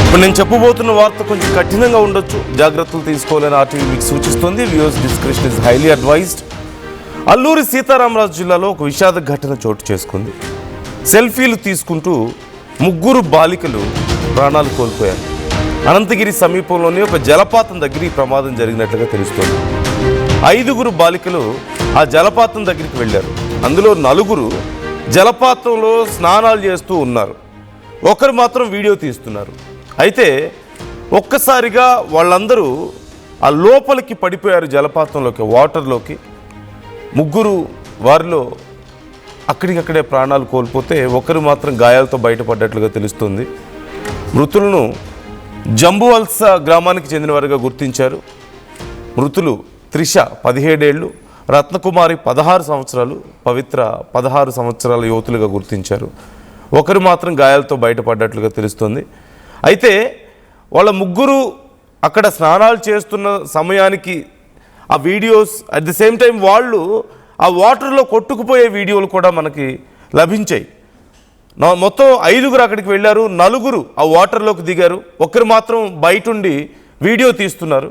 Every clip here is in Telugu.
ఇప్పుడు నేను చెప్పబోతున్న వార్త కొంచెం కఠినంగా ఉండొచ్చు, జాగ్రత్తలు తీసుకోవాలని ఆర్టీవీ మీకు సూచిస్తుంది. Viewers description is highly advised. Alluri Sitaramaraju జిల్లాలో ఒక విషాద ఘటన చోటు చేసుకుంది. సెల్ఫీలు తీసుకుంటూ 3 బాలికలు ప్రాణాలు కోల్పోయారు. అనంతగిరి సమీపంలోని ఒక జలపాతం దగ్గర ఈ ప్రమాదం జరిగినట్లుగా తెలుస్తోంది. 5 బాలికలు ఆ జలపాతం దగ్గరికి వెళ్ళారు. అందులో 4 జలపాతంలో స్నానాలు చేస్తూ ఉన్నారు. ఒకరు మాత్రం వీడియో తీస్తున్నారు. అయితే ఒక్కసారిగా వాళ్ళందరూ ఆ లోపలికి పడిపోయారు, జలపాతంలోకి, వాటర్లోకి. 3 వారిలో అక్కడికక్కడే ప్రాణాలు కోల్పోతే ఒకరు మాత్రం గాయాలతో బయటపడ్డట్లుగా తెలుస్తుంది. మృతులను జంబువల్స గ్రామానికి చెందినవారుగా గుర్తించారు. మృతులు త్రిష 17 ఏళ్ళు, రత్నకుమారి 16 సంవత్సరాలు, పవిత్ర 16 సంవత్సరాల యువతులుగా గుర్తించారు. ఒకరు మాత్రం గాయాలతో బయటపడ్డట్లుగా తెలుస్తుంది. అయితే వాళ్ళ 3 అక్కడ స్నానాలు చేస్తున్న సమయానికి ఆ videos, at the same time వాళ్ళు ఆ వాటర్లో కొట్టుకుపోయే వీడియోలు కూడా మనకి లభించాయి. మొత్తం 5 అక్కడికి వెళ్ళారు, 4 ఆ వాటర్లోకి దిగారు, ఒకరు మాత్రం బయటుండి వీడియో తీస్తున్నారు.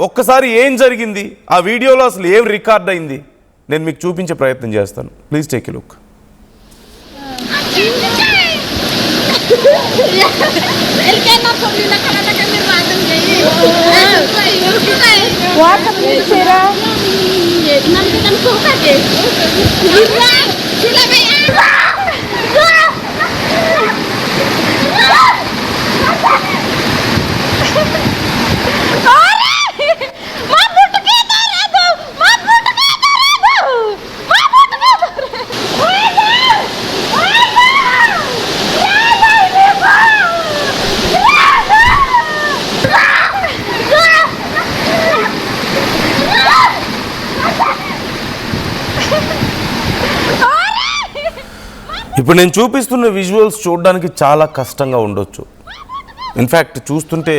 ఒక్కసారి ఏం జరిగింది, ఆ వీడియోలో అసలు ఏం రికార్డ్ అయింది, నేను మీకు చూపించే ప్రయత్నం చేస్తాను. Please take a look. ఇప్పుడు నేను చూపిస్తున్న విజువల్స్ చూడడానికి చాలా కష్టంగా ఉండొచ్చు. ఇన్ఫ్యాక్ట్ చూస్తుంటే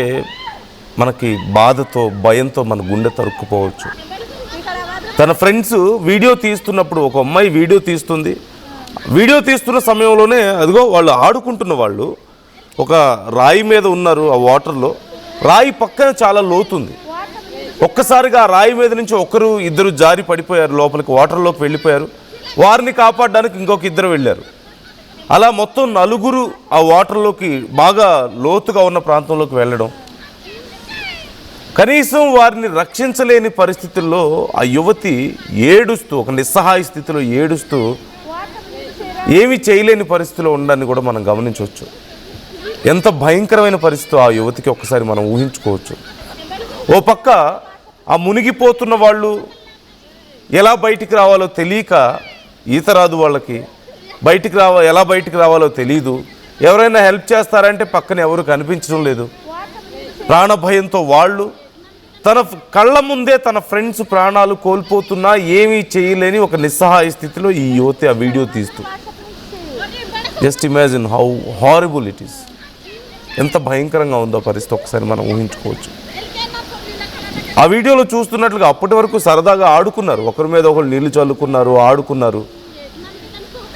మనకి బాధతో, భయంతో మన గుండె తరుక్కుపోవచ్చు. తన ఫ్రెండ్స్ వీడియో తీస్తున్నప్పుడు, ఒక అమ్మాయి వీడియో తీస్తుంది. వీడియో తీస్తున్న సమయంలోనే అదిగో వాళ్ళు ఆడుకుంటున్న వాళ్ళు ఒక రాయి మీద ఉన్నారు. ఆ వాటర్లో రాయి పక్కన చాలా లోతుంది. ఒక్కసారిగా ఆ రాయి మీద నుంచి 1-2 జారి పడిపోయారు, లోపలికి వాటర్లోకి వెళ్ళిపోయారు. వారిని కాపాడడానికి ఇంకొక 2 వెళ్ళారు. అలా మొత్తం 4 ఆ వాటర్లోకి, బాగా లోతుగా ఉన్న ప్రాంతంలోకి వెళ్ళడం, కనీసం వారిని రక్షించలేని పరిస్థితుల్లో ఆ యువతి ఏడుస్తూ, ఒక నిస్సహాయ స్థితిలో ఏడుస్తూ, ఏమీ చేయలేని పరిస్థితిలో ఉండడాన్ని కూడా మనం గమనించవచ్చు. ఎంత భయంకరమైన పరిస్థితి ఆ యువతికి ఒక్కసారి మనం ఊహించుకోవచ్చు. ఓ పక్క ఆ మునిగిపోతున్న వాళ్ళు ఎలా బయటికి రావాలో తెలియక, ఈత రాదు వాళ్ళకి, ఎలా బయటికి రావాలో తెలియదు. ఎవరైనా హెల్ప్ చేస్తారంటే పక్కన ఎవరు కనిపించడం లేదు. ప్రాణభయంతో వాళ్ళు, తన కళ్ళ ముందే తన ఫ్రెండ్స్ ప్రాణాలు కోల్పోతున్నా ఏమీ చేయలేని ఒక నిస్సహాయ స్థితిలో ఈ యువతి ఆ వీడియో తీస్తూ, just imagine how horrible it is. ఎంత భయంకరంగా ఉందో పరిస్థితి ఒకసారి మనం ఊహించుకోవచ్చు. ఆ వీడియోలో చూస్తున్నట్లుగా అప్పటి వరకు సరదాగా ఆడుకున్నారు, ఒకరి మీద ఒకరు నీళ్లు చల్లుకున్నారు, ఆడుకున్నారు,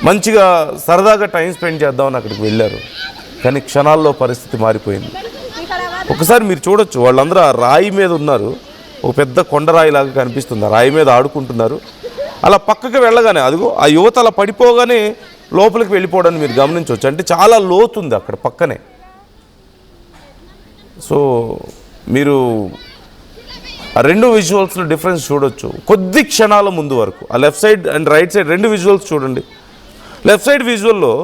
మంచిగా సరదాగా టైం స్పెండ్ చేద్దామని అక్కడికి వెళ్ళారు. కానీ క్షణాల్లో పరిస్థితి మారిపోయింది. ఒకసారి మీరు చూడొచ్చు, వాళ్ళందరూ ఆ రాయి మీద ఉన్నారు. ఒక పెద్ద కొండరాయిలాగా కనిపిస్తుంది. ఆ రాయి మీద ఆడుకుంటున్నారు. అలా పక్కకి వెళ్ళగానే అదిగో ఆ యువత అలా పడిపోగానే లోపలికి వెళ్ళిపోవడాన్ని మీరు గమనించవచ్చు. అంటే చాలా లోతుంది అక్కడ పక్కనే. సో మీరు ఆ 2 విజువల్స్లో డిఫరెన్స్ చూడొచ్చు. కొద్ది క్షణాల ముందు వరకు ఆ left side and right side 2 visuals చూడండి. లెఫ్ట్ సైడ్ విజువల్లో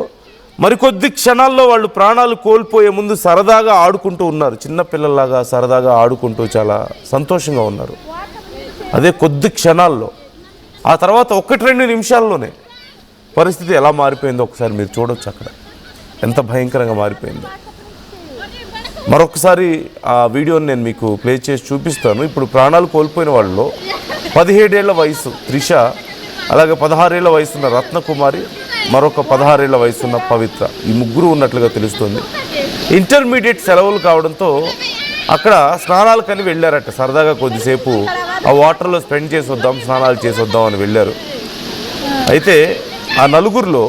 మరికొద్ది క్షణాల్లో వాళ్ళు ప్రాణాలు కోల్పోయే ముందు సరదాగా ఆడుకుంటూ ఉన్నారు. చిన్న పిల్లల్లాగా సరదాగా ఆడుకుంటూ చాలా సంతోషంగా ఉన్నారు. అదే కొద్ది క్షణాల్లో, ఆ తర్వాత 1-2 నిమిషాల్లోనే పరిస్థితి ఎలా మారిపోయిందో ఒకసారి మీరు చూడొచ్చు. అక్కడ ఎంత భయంకరంగా మారిపోయిందో. మరొకసారి ఆ వీడియోని నేను మీకు ప్లే చేసి చూపిస్తాను. ఇప్పుడు ప్రాణాలు కోల్పోయిన వాళ్ళలో 17 ఏళ్ల వయసు త్రిష, అలాగే 16 ఏళ్ల వయసున్న రత్నకుమారి, మరొక 16 ఏళ్ల వయసున్న పవిత్ర, ఈ 3 ఉన్నట్లుగా తెలుస్తుంది. ఇంటర్మీడియట్ సెలవులు కావడంతో అక్కడ స్నానాలకని వెళ్ళారట. సరదాగా కొద్దిసేపు ఆ వాటర్లో స్పెండ్ చేసి వద్దాం, స్నానాలు చేసి వద్దాం అని వెళ్ళారు. అయితే ఆ 4లో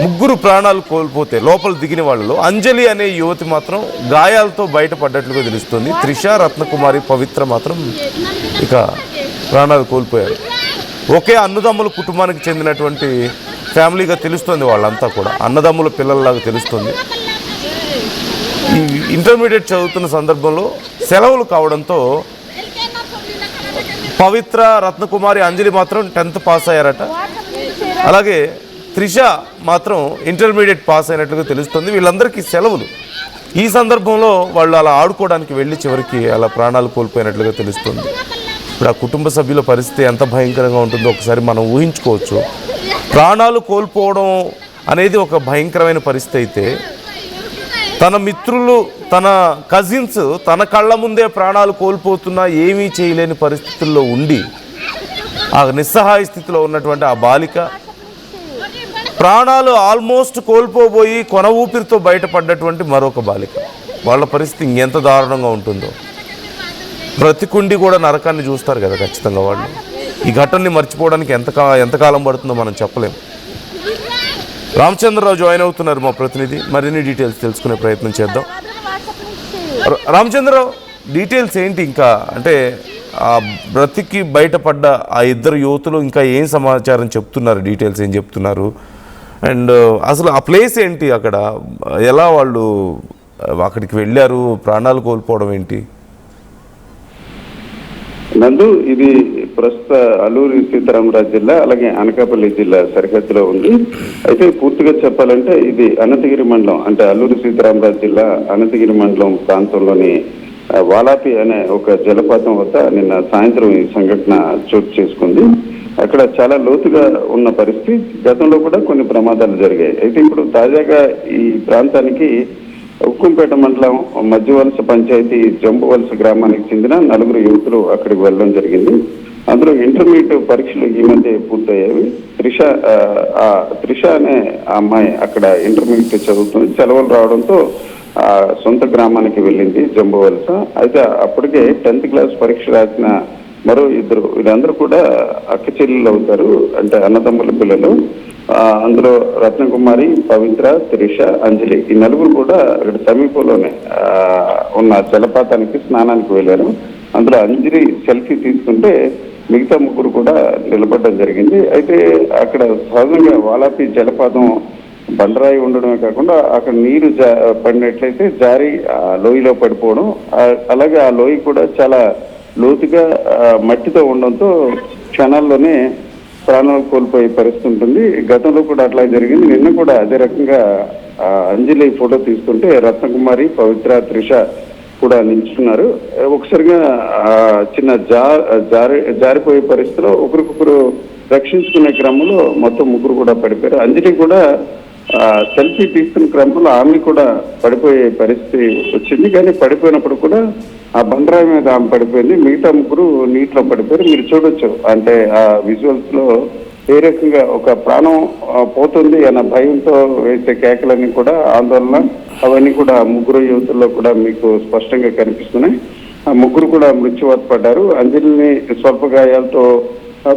ముగ్గురు ప్రాణాలు కోల్పోతే లోపల దిగిన వాళ్ళలో అంజలి అనే యువతి మాత్రం గాయాలతో బయటపడ్డట్లుగా తెలుస్తుంది. త్రిష, రత్నకుమారి, పవిత్ర మాత్రం ఇక ప్రాణాలు కోల్పోయారు. ఒకే అన్నదమ్ముల కుటుంబానికి చెందినటువంటి ఫ్యామిలీగా తెలుస్తుంది. వాళ్ళంతా కూడా అన్నదమ్ముల పిల్లల్లాగా తెలుస్తుంది. ఈ ఇంటర్మీడియట్ చదువుతున్న సందర్భంలో సెలవులు కావడంతో పవిత్ర, రత్నకుమారి, అంజలి మాత్రం 10th పాస్ అయ్యారట. అలాగే త్రిష మాత్రం ఇంటర్మీడియట్ పాస్ అయినట్లుగా తెలుస్తుంది. వీళ్ళందరికీ సెలవులు. ఈ సందర్భంలో వాళ్ళు అలా ఆడుకోవడానికి వెళ్ళి చివరికి అలా ప్రాణాలు కోల్పోయినట్లుగా తెలుస్తుంది. ఇప్పుడు ఆ కుటుంబ సభ్యుల పరిస్థితి ఎంత భయంకరంగా ఉంటుందో ఒకసారి మనం ఊహించుకోవచ్చు. ప్రాణాలు కోల్పోవడం అనేది ఒక భయంకరమైన పరిస్థితి అయితే, తన మిత్రులు, తన కజిన్స్ తన కళ్ళ ముందే ప్రాణాలు కోల్పోతున్నా ఏమీ చేయలేని పరిస్థితుల్లో ఉండి ఆ నిస్సహాయ స్థితిలో ఉన్నటువంటి ఆ బాలిక ప్రాణాలు ఆల్మోస్ట్ కోల్పోబోయి కొన ఊపిరితో బయటపడ్డటువంటి మరొక బాలిక, వాళ్ళ పరిస్థితి ఇంకెంత దారుణంగా ఉంటుందో. బ్రతికుండి కూడా నరకాన్ని చూస్తారు కదా ఖచ్చితంగా వాళ్ళు. ఈ ఘటనని మర్చిపోవడానికి ఎంతకాలం పడుతుందో మనం చెప్పలేం. రామచంద్రరావు జాయిన్ అవుతున్నారు, మా ప్రతినిధి. మరిన్ని డీటెయిల్స్ తెలుసుకునే ప్రయత్నం చేద్దాం. రామచంద్రరావు, డీటెయిల్స్ ఏంటి? ఇంకా అంటే ఆ బ్రతికి బయటపడ్డ ఆ ఇద్దరు యువతులు ఇంకా ఏం సమాచారం చెప్తున్నారు? డీటెయిల్స్ ఏం చెప్తున్నారు? అండ్ అసలు ఆ ప్లేస్ ఏంటి, అక్కడ ఎలా వాళ్ళు అక్కడికి వెళ్ళారు, ప్రాణాలు కోల్పోవడం ఏంటి? నందు, ఇది ప్రస్తుత అల్లూరి సీతారామరాజు జిల్లా అలాగే అనకాపల్లి జిల్లా సరిహద్దులో ఉంది. అయితే పూర్తిగా చెప్పాలంటే ఇది అనంతగిరి మండలం, అంటే అల్లూరి సీతారామరాజు జిల్లా అనంతగిరి మండలం ప్రాంతంలోని వాలాపి అనే ఒక జలపాతం వద్ద నిన్న సాయంత్రం ఈ సంఘటన చోటు చేసుకుంది. అక్కడ చాలా లోతుగా ఉన్న పరిస్థితి. గతంలో కూడా కొన్ని ప్రమాదాలు జరిగాయి. అయితే ఇప్పుడు తాజాగా ఈ ప్రాంతానికి ఉక్కుంపేట మండలం మధ్యవలస పంచాయతీ జంబువలస గ్రామానికి చెందిన 4 యువతులు అక్కడికి వెళ్ళడం జరిగింది. అందులో ఇంటర్మీడియట్ పరీక్షలు ఈ మధ్య పూర్తయ్యాయి. త్రిష అనే అమ్మాయి అక్కడ ఇంటర్మీడియట్ చదువుతుంది. సెలవులు రావడంతో సొంత గ్రామానికి వెళ్ళింది జంబువలస. అయితే అప్పటికే 10th క్లాస్ పరీక్ష రాసిన మరో ఇద్దరు, వీళ్ళందరూ కూడా అక్క చెల్లెలు అవుతారు, అంటే అన్నదమ్ముల పిల్లలు. అందులో రత్నకుమారి, పవిత్ర, త్రిష, అంజలి ఈ 4 కూడా అక్కడ సమీపంలోనే ఉన్న జలపాతానికి స్నానానికి వెళ్ళారు. అందులో అంజలి సెల్ఫీ తీసుకుంటే మిగతా 3 కూడా నిలబడడం జరిగింది. అయితే అక్కడ సహజంగా వాలాపి జలపాతం బండరాయి ఉండడమే కాకుండా అక్కడ నీరు పడినట్లయితే జారి లోయలో పడిపోవడం, అలాగే ఆ లోయ కూడా చాలా లోతుగా మట్టితో ఉండడంతో క్షణాల్లోనే ప్రాణాలు కోల్పోయే పరిస్థితి ఉంటుంది. గతంలో కూడా అట్లా జరిగింది. నిన్న కూడా అదే రకంగా అంజలి ఫోటో తీసుకుంటే రత్నకుమారి, పవిత్ర, త్రిష కూడా నిల్చున్నారు. ఒకసారిగా చిన్న జారిపోయే పరిస్థితిలో ఒకరికొకరు రక్షించుకునే క్రమంలో మొత్తం 3 కూడా పడిపోయారు. అంజలి కూడా సెల్ఫీ తీసుకున్న క్రమంలో ఆమె కూడా పడిపోయే పరిస్థితి వచ్చింది. కానీ పడిపోయినప్పుడు కూడా ఆ బండరాయి మీద ఆమె పడిపోయింది. మిగతా 3 నీటిలో పడిపోయారు. మీరు చూడొచ్చు, అంటే ఆ విజువల్స్ లో ఏ రకంగా ఒక ప్రాణం పోతుంది అన్న భయంతో వేసే కేకలన్నీ కూడా, ఆందోళన అవన్నీ కూడా 3 యువతుల్లో కూడా మీకు స్పష్టంగా కనిపిస్తున్నాయి. ఆ 3 కూడా మృత్యువాత పడ్డారు. అంజలిని స్వల్ప గాయాలతో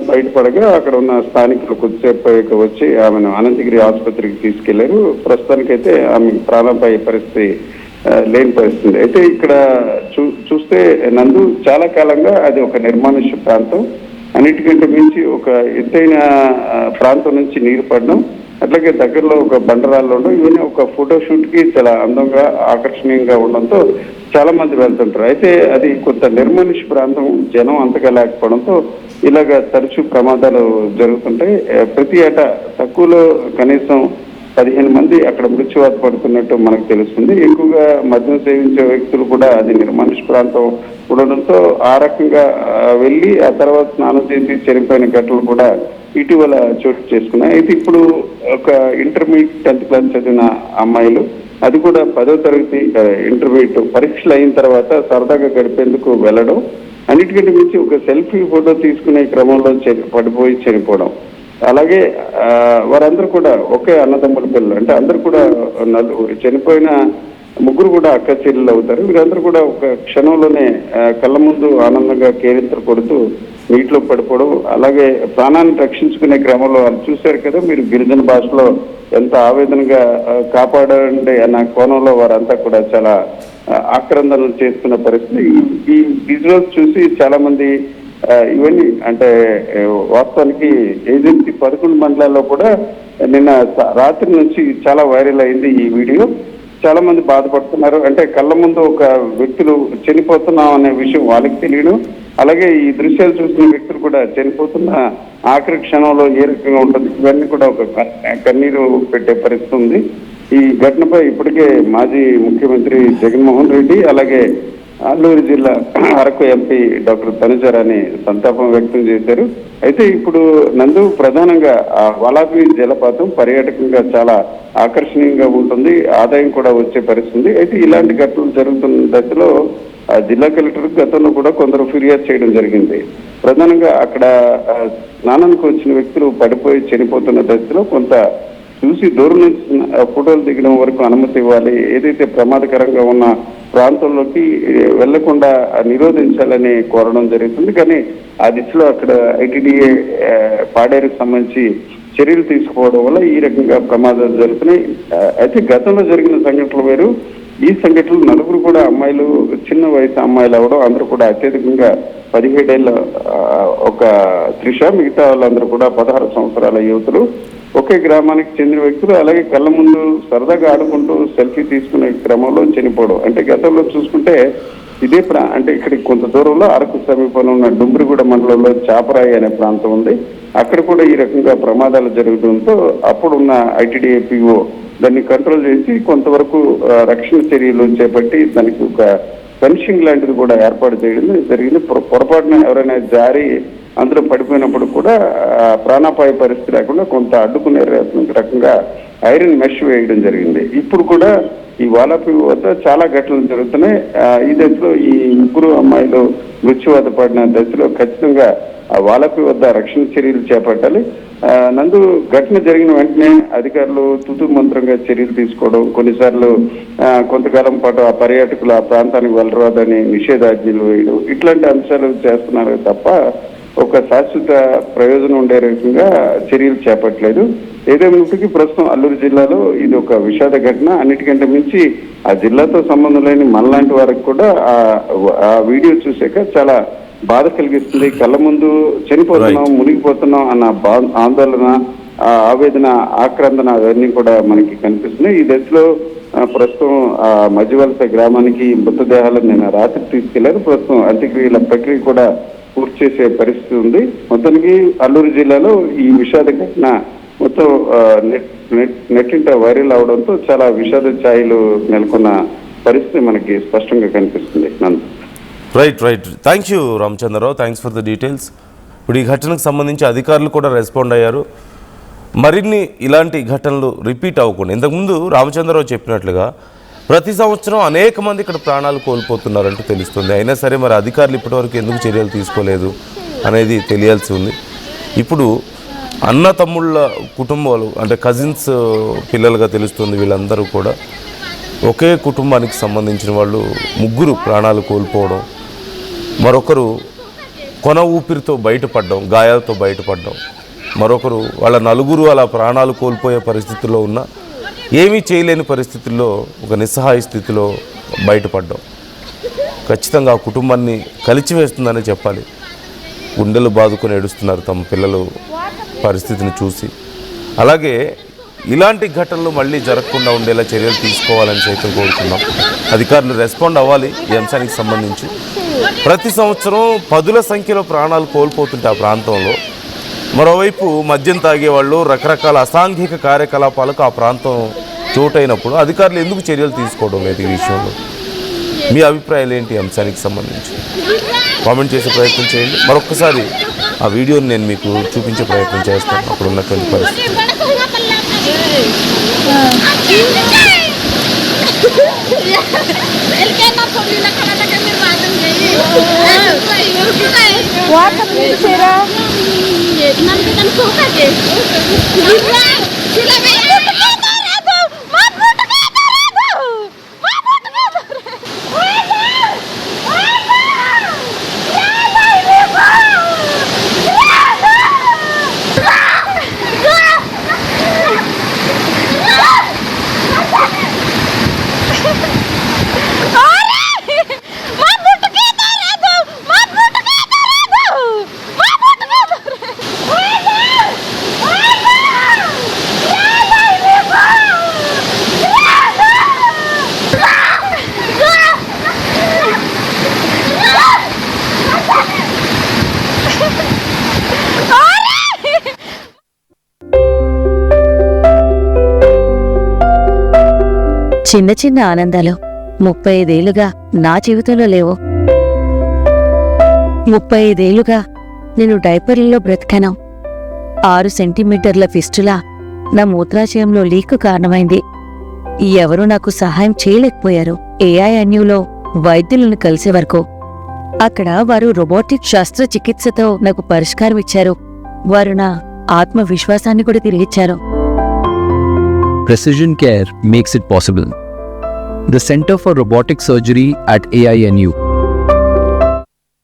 బయటపడగా అక్కడ ఉన్న స్థానికులు కొద్దిసేపు వచ్చి ఆమెను అనంతగిరి ఆసుపత్రికి తీసుకెళ్లారు. ప్రస్తుతానికైతే ఆమె ప్రాణంపై పరిస్థితి లేని పరిస్థితి. అయితే ఇక్కడ చూస్తే నందు, చాలా కాలంగా అది ఒక నిర్మానుష్య ప్రాంతం. అన్నిటికంటే మించి ఒక ఎత్తైన ప్రాంతం నుంచి నీరు పడడం, అట్లాగే దగ్గరలో ఒక బండరాళ్ళు ఉండడం, ఇవన్నీ ఒక ఫోటోషూట్ కి చాలా అందంగా ఆకర్షణీయంగా ఉండడంతో చాలా మంది వెళ్తుంటారు. అయితే అది కొంత నిర్మానుష్య ప్రాంతం, జనం అంతగా లేకపోవడంతో ఇలాగ తరచూ ప్రమాదాలు జరుగుతుంటాయి. ప్రతి ఏటా తక్కువలో కనీసం 15 మంది అక్కడ మృత్యువాత పడుతున్నట్టు మనకు తెలుస్తుంది. ఎక్కువగా మద్యం సేవించే వ్యక్తులు కూడా అది నిర్మానుష్య ప్రాంతం ఉండడంతో ఆ రకంగా వెళ్ళి ఆ తర్వాత స్నానం చేసి చనిపోయిన ఘటనలు కూడా ఇటీవల చోటు చేసుకున్నాయి. అయితే ఇప్పుడు ఒక ఇంటర్మీడియట్ 10th క్లాస్ చదివిన అమ్మాయిలు, అది కూడా 10వ తరగతి ఇంటర్మీడియట్ పరీక్షలు అయిన తర్వాత సరదాగా గడిపేందుకు వెళ్ళడం, అన్నిటికంటే మించి ఒక సెల్ఫీ ఫోటో తీసుకునే క్రమంలో పడిపోయి చనిపోవడం. అలాగే వారందరూ కూడా ఒకే అన్నదమ్ముల పిల్లలు, అంటే అందరూ కూడా చనిపోయిన 3 కూడా అక్క చెల్లెలు అవుతారు. వీరందరూ కూడా ఒక క్షణంలోనే కళ్ళ ముందు ఆనందంగా కేరింతలు కొడుతూ నీటిలో పడిపోవడం, అలాగే ప్రాణాన్ని రక్షించుకునే క్రమంలో వాళ్ళు చూశారు కదా మీరు, గిరిజన భాషలో ఎంత ఆవేదనగా కాపాడండి అన్న కోణంలో వారంతా కూడా చాలా ఆక్రందనలు చేస్తున్న పరిస్థితి. ఈ విజువల్స్ చూసి చాలా మంది ఇవన్నీ అంటే వాస్తవానికి ఏజెన్సీ 11 మండలాల్లో కూడా నిన్న రాత్రి నుంచి చాలా వైరల్ అయింది ఈ వీడియో. చాలా మంది బాధపడుతున్నారు. అంటే కళ్ళ ముందు ఒక వ్యక్తులు చనిపోతున్నాం అనే విషయం వాళ్ళకి తెలియదు, అలాగే ఈ దృశ్యాలు చూసిన వ్యక్తులు కూడా చనిపోతున్న ఆఖరి క్షణంలో ఏ రకంగా ఉంటుంది ఇవన్నీ కూడా ఒక కన్నీరు పెట్టే పరిస్థితి ఉంది. ఈ ఘటనపై ఇప్పటికే మాజీ ముఖ్యమంత్రి జగన్మోహన్ రెడ్డి, అలాగే అల్లూరు జిల్లా అరకు ఎంపీ డాక్టర్ తనుజరాని సంతాపం వ్యక్తం చేశారు. అయితే ఇప్పుడు నందు ప్రధానంగా వాలాపి జలపాతం పర్యాటకంగా చాలా ఆకర్షణీయంగా ఉంటుంది, ఆదాయం కూడా వచ్చే పరిస్థితి. అయితే ఇలాంటి ఘటనలు జరుగుతున్న దశలో జిల్లా కలెక్టర్ గతంలో కూడా కొందరు ఫిర్యాదు చేయడం జరిగింది. ప్రధానంగా అక్కడ స్నానానికి వచ్చిన వ్యక్తులు పడిపోయి చనిపోతున్న దశలో కొంత చూసి దూరం నుంచి ఫోటోలు దిగడం వరకు అనుమతి ఇవ్వాలి, ఏదైతే ప్రమాదకరంగా ఉన్న ప్రాంతంలోకి వెళ్లకుండా నిరోధించాలని కోరడం జరుగుతుంది. కానీ ఆ దిశలో అక్కడ ఐటీడీఏ పాడేరుకు సంబంధించి చర్యలు తీసుకోవడం వల్ల ఈ రకంగా ప్రమాదాలు జరుగుతున్నాయి. అయితే గతంలో జరిగిన సంఘటనలు వేరు, ఈ సంఘటనలు నలుగురు కూడా అమ్మాయిలు, చిన్న వయసు అమ్మాయిలు అవడం, అందరూ కూడా అత్యధికంగా 17 ఏళ్ళ ఒక త్రిష, మిగతా వాళ్ళందరూ కూడా 16 సంవత్సరాల యువతులు, ఒకే గ్రామానికి చెందిన వ్యక్తులు. అలాగే కళ్ళ ముందు సరదాగా ఆడుకుంటూ సెల్ఫీ తీసుకునే క్రమంలో చనిపోవడం. అంటే గతంలో చూసుకుంటే ఇదే అంటే ఇక్కడికి కొంత దూరంలో అరకు సమీపంలో ఉన్న డుంబ్రిగూడ మండలంలో చాపరాయి అనే ప్రాంతం ఉంది, అక్కడ కూడా ఈ రకంగా ప్రమాదాలు జరగడంతో అప్పుడున్న ఐటీడీఏ పిఓ దాన్ని కంట్రోల్ చేసి కొంతవరకు రక్షణ చర్యలు చేపట్టి దానికి ఒక ఫెన్సింగ్ లాంటిది కూడా ఏర్పాటు చేయడం జరిగింది. పొరపాటున ఎవరైనా జారి అందులో పడిపోయినప్పుడు కూడా ప్రాణాపాయ పరిస్థితి లేకుండా కొంత అడ్డుకునే రకంగా ఐరన్ మెష్ వేయడం జరిగింది. ఇప్పుడు కూడా ఈ వాలాపి వద్ద చాలా ఘటనలు జరుగుతున్నాయి. ఈ దశలో ఈ ముగ్గురు అమ్మాయిలు మృత్యువాత పడిన దశలో ఖచ్చితంగా ఆ వాలాపి వద్ద రక్షణ చర్యలు చేపట్టాలి. నందు ఘటన జరిగిన వెంటనే అధికారులు తుతు మంత్రంగా చర్యలు తీసుకోవడం, కొన్నిసార్లు కొంతకాలం పాటు ఆ పర్యాటకులు ఆ ప్రాంతానికి వెళ్ళరాదని నిషేధాజ్ఞలు వేయడం, ఇట్లాంటి అంశాలు చేస్తున్నారు తప్ప ఒక శాశ్వత ప్రయోజనం ఉండే రకంగా చర్యలు చేపట్టలేదు. ఏదేమైనప్పటికీ ప్రస్తుతం అల్లూరు జిల్లాలో ఇది ఒక విషాద ఘటన. అన్నిటికంటే మించి ఆ జిల్లాతో సంబంధం లేని మనలాంటి వారికి కూడా ఆ వీడియో చూసాక చాలా బాధ కలిగిస్తుంది. కళ్ళ ముందు చనిపోతున్నాం, మునిగిపోతున్నాం అన్న ఆందోళన, ఆవేదన, ఆక్రందన అవన్నీ కూడా మనకి కనిపిస్తున్నాయి. ఈ దశలో ప్రస్తుతం మధ్యవలస గ్రామానికి మృతదేహాలను నిన్న రాత్రి తీసుకెళ్లారు. ప్రస్తుతం అంత్యక్రియల ప్రక్రియ కూడా పూర్తి చేసే పరిస్థితి ఉంది. మొత్తానికి అల్లూరు జిల్లాలో ఈ విషాద ఘటన మొత్తం నెట్టింట వైరల్ అవడంతో చాలా విషాద ఛాయలు నెలకొన్న పరిస్థితి మనకి స్పష్టంగా కనిపిస్తుంది. Right thank you Ramachandra Rao, thanks for the details. ఇప్పుడు ఈ ఘటనకు సంబంధించి అధికారులు కూడా రెస్పాండ్ అయ్యారు. మరిన్ని ఇలాంటి ఘటనలు రిపీట్ అవ్వకుండా, ఇంతకుముందు రామచంద్రరావు చెప్పినట్లుగా ప్రతి సంవత్సరం అనేక మంది ఇక్కడ ప్రాణాలు కోల్పోతున్నారంటూ తెలుస్తుంది. అయినా సరే మరి అధికారులు ఇప్పటివరకు ఎందుకు చర్యలు తీసుకోలేదు అనేది తెలియాల్సి ఉంది. ఇప్పుడు అన్న తమ్ముళ్ళ కుటుంబాలు అంటే కజిన్స్ పిల్లలుగా తెలుస్తుంది, వీళ్ళందరూ కూడా ఒకే కుటుంబానికి సంబంధించిన వాళ్ళు ముగ్గురు ప్రాణాలు కోల్పోవడం, మరొకరు కొన ఊపిరితో బయటపడడం, గాయాలతో బయటపడడం, మరొకరు వాళ్ళ నలుగురు అలా ప్రాణాలు కోల్పోయే పరిస్థితుల్లో ఉన్న ఏమీ చేయలేని పరిస్థితుల్లో ఒక నిస్సహాయ స్థితిలో బయటపడ్డాం. ఖచ్చితంగా ఆ కుటుంబాన్ని కలిచివేస్తుందని చెప్పాలి. గుండెలు బాదుకొని ఏడుస్తున్నారు తమ పిల్లలు పరిస్థితిని చూసి. అలాగే ఇలాంటి ఘటనలు మళ్ళీ జరగకుండా ఉండేలా చర్యలు తీసుకోవాలని సైతం కోరుతున్నాం. అధికారులు రెస్పాండ్ అవ్వాలి ఈ అంశానికి సంబంధించి. ప్రతి సంవత్సరం 10ల సంఖ్యలో ప్రాణాలు కోల్పోతుంటే ఆ ప్రాంతంలో, మరోవైపు మద్యం తాగేవాళ్ళు, రకరకాల అసాంఘిక కార్యకలాపాలకు ఆ ప్రాంతం చోటైనప్పుడు అధికారులు ఎందుకు చర్యలు తీసుకోవడం లేదు ఈ విషయంలో? మీ అభిప్రాయాలు ఏంటి అంశానికి సంబంధించి కామెంట్ చేసే ప్రయత్నం చేయండి. మరొక్కసారి ఆ వీడియోని నేను మీకు చూపించే ప్రయత్నం చేస్తాను, అక్కడ ఉన్నటువంటి పరిస్థితి. చిన్న చిన్న ఆనందాలు 35 ఏళ్లుగా నా జీవితంలో లేవు. 35 ఏళ్లుగా నేను డైపర్లలో బ్రతికాను. 6 సెంటీమీటర్ల ఫిస్టులా నా మూత్రాశయంలో లీకు కారణమైంది. ఎవరూ నాకు సహాయం చేయలేకపోయారు. AINUలో వైద్యులను కలిసే వరకు. అక్కడ వారు రోబోటిక్ శస్త్రచికిత్సతో నాకు పరిష్కారం ఇచ్చారు. వారు నా ఆత్మవిశ్వాసాన్ని కూడా తిరిగిచ్చారు. Precision care makes it possible. The Center for Robotic Surgery at AINU